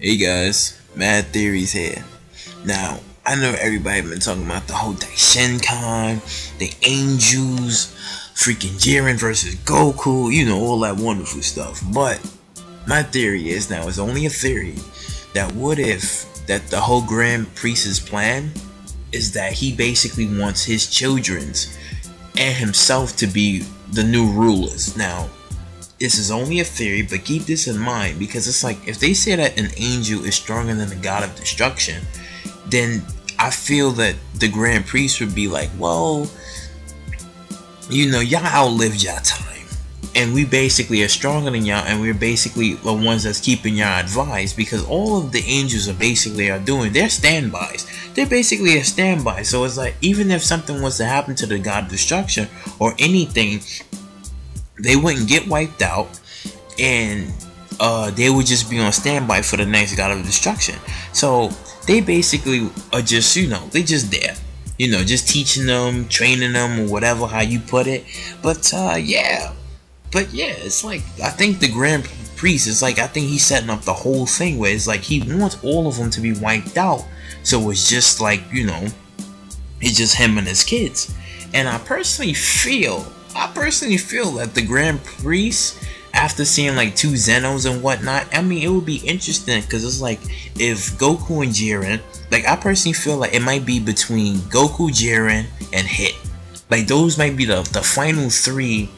Hey guys, Mad Theories here. Now, I know everybody been talking about the whole Daishinkan, the angels, freaking Jiren versus Goku, you know, all that wonderful stuff. But my theory is, now it's only a theory, that what if that the whole Grand Priest's plan is that he basically wants his children's and himself to be the new rulers. Now, this is only a theory, but keep this in mind, because it's like, if they say that an angel is stronger than the god of destruction, then I feel that the Grand Priest would be like, well, you know, y'all outlived y'all time, and we basically are stronger than y'all, and we're basically the ones that's keeping y'all advised, because all of the angels are doing, they're standbys. They're basically a standby. So it's like, even if something was to happen to the god of destruction or anything, they wouldn't get wiped out, and they would just be on standby for the next god of destruction. So they basically are just, you know, they just there, you know, just teaching them, training them, or whatever, how you put it. But yeah, it's like, I think the Grand Priest is like, I think he's setting up the whole thing where it's like he wants all of them to be wiped out. So it's just like, you know, it's just him and his kids. And I personally feel that the Grand Priest, after seeing like 2 Zenos and whatnot, I mean, it would be interesting, because it's like, if Goku and Jiren, like, I personally feel like it might be between Goku, Jiren, and Hit. Like, those might be the final 3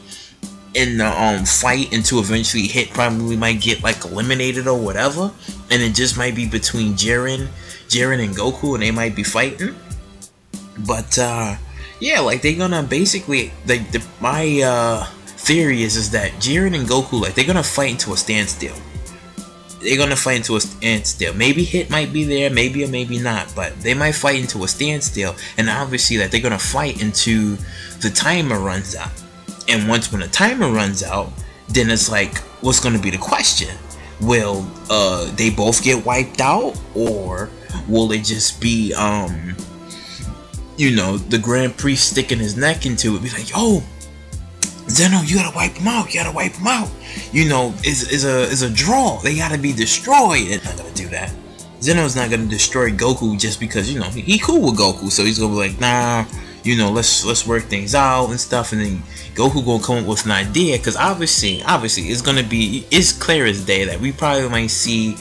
in the fight, until eventually Hit probably might get like eliminated or whatever, and it just might be between Jiren and Goku, and they might be fighting. But yeah, like, they're gonna basically, like, my theory is that Jiren and Goku, like, they're gonna fight into a standstill. Maybe Hit might be there, maybe or maybe not, but they might fight into a standstill, and obviously that they're gonna fight into the timer runs out. And when the timer runs out, then it's like, what's gonna be the question? Will they both get wiped out, or will it just be you know, the Grand Priest sticking his neck into it, be like, yo, Zeno, you gotta wipe him out, you know, is a draw, they gotta be destroyed. It's not gonna do that. Zeno's not gonna destroy Goku just because, you know, he cool with Goku, so he's gonna be like, nah, you know, let's work things out and stuff. And then Goku gonna come up with an idea, because obviously it's clear as day that we probably might see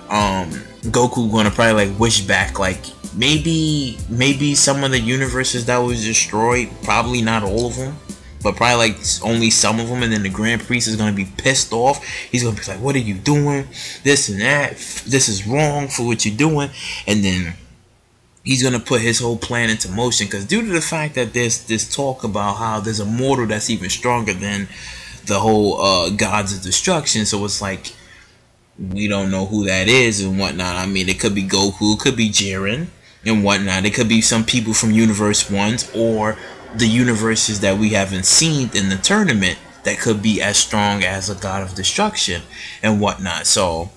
Goku gonna probably like wish back, like, maybe some of the universes that was destroyed, probably not all of them, but probably like only some of them. And then the Grand Priest is gonna be pissed off. He's gonna be like, what are you doing, this and that, this is wrong for what you're doing. And then he's gonna put his whole plan into motion, because due to the fact that there's this talk about how there's a mortal that's even stronger than the whole gods of destruction, so it's like, we don't know who that is and whatnot. I mean, it could be Goku, it could be Jiren and whatnot. It could be some people from Universe 1s, or the universes that we haven't seen in the tournament that could be as strong as a god of destruction and whatnot. So,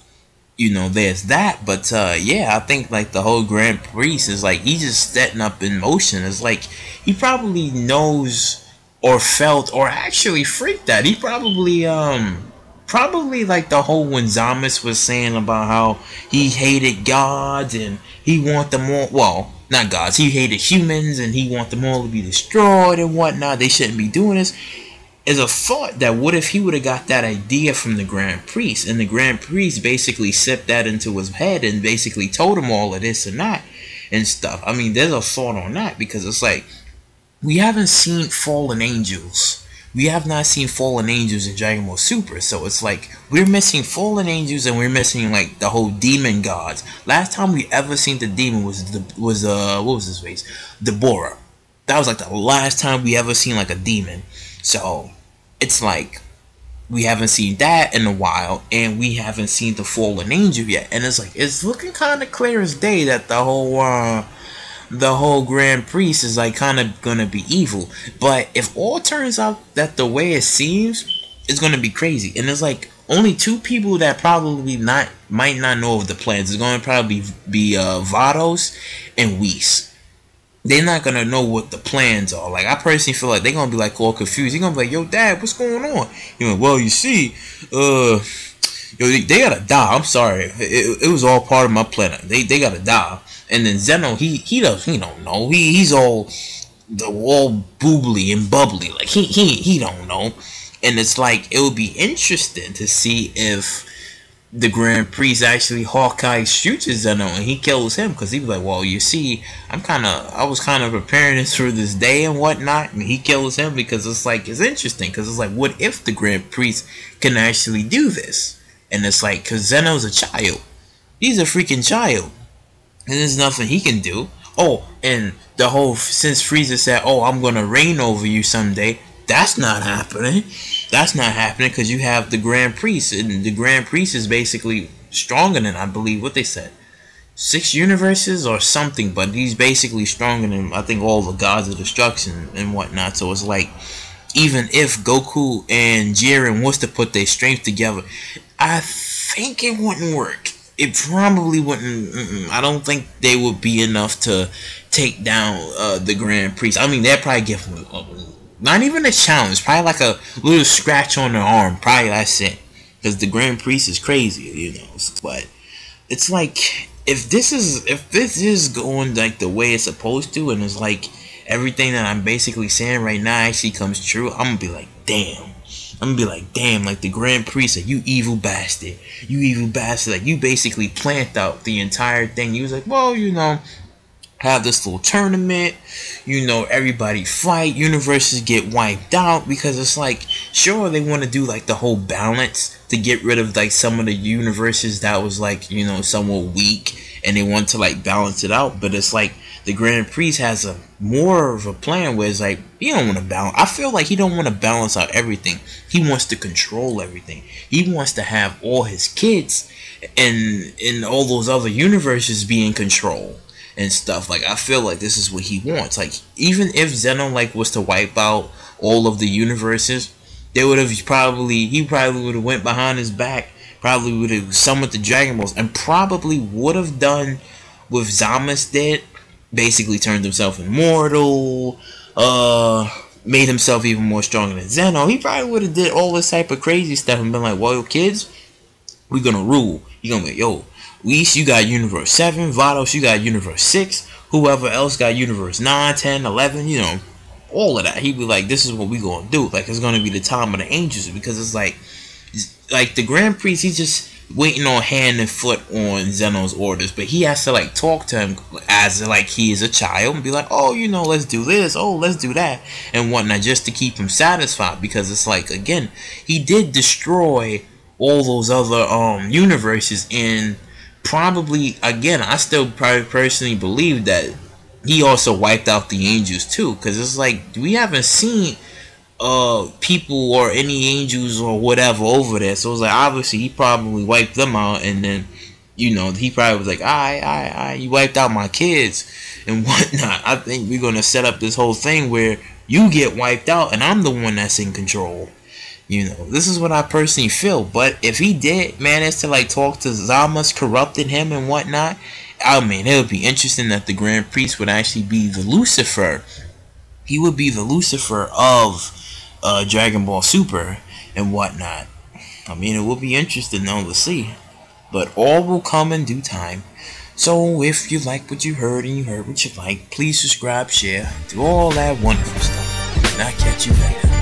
you know, there's that. But yeah, I think like the whole Grand Priest is like, he's just setting up in motion. It's like, he probably knows or felt or actually freaked out. He probably like the whole, when Zamas was saying about how he hated gods and he want them all, well, not gods, he hated humans and he want them all to be destroyed and whatnot, they shouldn't be doing this, is a thought that, what if he would have got that idea from the Grand Priest, and the Grand Priest basically sipped that into his head and basically told him all of this and that and stuff. I mean, there's a thought on that, because it's like, we haven't seen fallen angels. We have not seen fallen angels in Dragon Ball Super, so it's like, we're missing fallen angels, and we're missing like the whole demon gods. Last time we ever seen the demon was what was his face? Deborah. That was like the last time we ever seen like a demon. So it's like, we haven't seen that in a while, and we haven't seen the fallen angel yet. And it's like, it's looking kind of clear as day that the whole Grand Priest is like kind of gonna be evil. But if all turns out that the way it seems, it's gonna be crazy. And there's like only 2 people that probably might not know of the plans. It's gonna probably be Vados and Whis. They're not gonna know what the plans are. Like, I personally feel like they're gonna be like all confused. They're gonna be like, yo, Dad, what's going on? You know, well, you see, Yo, they gotta die. I'm sorry. It was all part of my plan. They gotta die. And then Zeno, he don't know. He's all boobly and bubbly. Like he don't know. And it's like it would be interesting to see if the Grand Priest actually Hawkeye shoots Zeno and he kills him, because he was like, well, you see, I was kind of preparing this for this day and whatnot, and he kills him because it's like, it's interesting, because it's like, what if the Grand Priest can actually do this? And it's like, because Zeno's a child, he's a freaking child, and there's nothing he can do. Oh, and the whole, since Frieza said, oh, I'm gonna reign over you someday, that's not happening. That's not happening, because you have the Grand Priest, and the Grand Priest is basically stronger than, I believe, what they said, 6 universes or something, but he's basically stronger than, I think, all the gods of destruction and whatnot. So it's like, even if Goku and Jiren was to put their strength together, I think it wouldn't work. It probably wouldn't. I don't think they would be enough to take down the Grand Priest. I mean, they'd probably give him not even a challenge, probably like a little scratch on their arm. Probably that's it, because the Grand Priest is crazy, you know. But it's like, if this is going like the way it's supposed to, and it's like everything that I'm basically saying right now actually comes true, I'm gonna be like, damn. Like the Grand Priest, like, you evil bastard, like, you basically plant out the entire thing. He was like, well, you know, have this little tournament, you know, everybody fight, universes get wiped out, because it's like, sure, they want to do like the whole balance to get rid of like some of the universes that was like, you know, somewhat weak, and they want to like balance it out. But it's like the Grand Priest has a more of a plan where it's like, he don't want to balance. I feel like he don't want to balance out everything. He wants to control everything. He wants to have all his kids and all those other universes be in control and stuff. Like, I feel like this is what he wants. Like, even if Zeno like was to wipe out all of the universes, they would have he probably would have went behind his back, probably would have summoned the Dragon Balls, and probably would have done what Zama's did, basically turned himself immortal, made himself even more stronger than Zeno. He probably would have did all this type of crazy stuff and been like, well, kids, we're gonna rule. You're gonna be, yo, Whis, you got Universe 7, Vados, you got Universe 6, whoever else got Universe 9, 10, 11, you know, all of that. He'd be like, this is what we gonna do. Like, it's gonna be the time of the angels, because it's like the Grand Priest, he's just waiting on hand and foot on Zeno's orders, but he has to like talk to him as like he is a child and be like, oh, you know, let's do this, oh, let's do that and whatnot, just to keep him satisfied. Because it's like, again, he did destroy all those other universes, and probably, again, I still probably personally believe that he also wiped out the angels too, because it's like, we haven't seen people or any angels or whatever over there. So it's like, obviously he probably wiped them out, and then, you know, he probably was like, you wiped out my kids and whatnot. I think we're gonna set up this whole thing where you get wiped out and I'm the one that's in control. You know, this is what I personally feel. But if he did manage to like talk to Zama's, corrupting him and whatnot, I mean, it would be interesting that the Grand Priest would actually be the Lucifer. He would be the Lucifer of Dragon Ball Super and whatnot. I mean, it will be interesting though to see, but all will come in due time. So if you like what you heard and you heard what you like, please subscribe, share, do all that wonderful stuff, and I'll catch you later.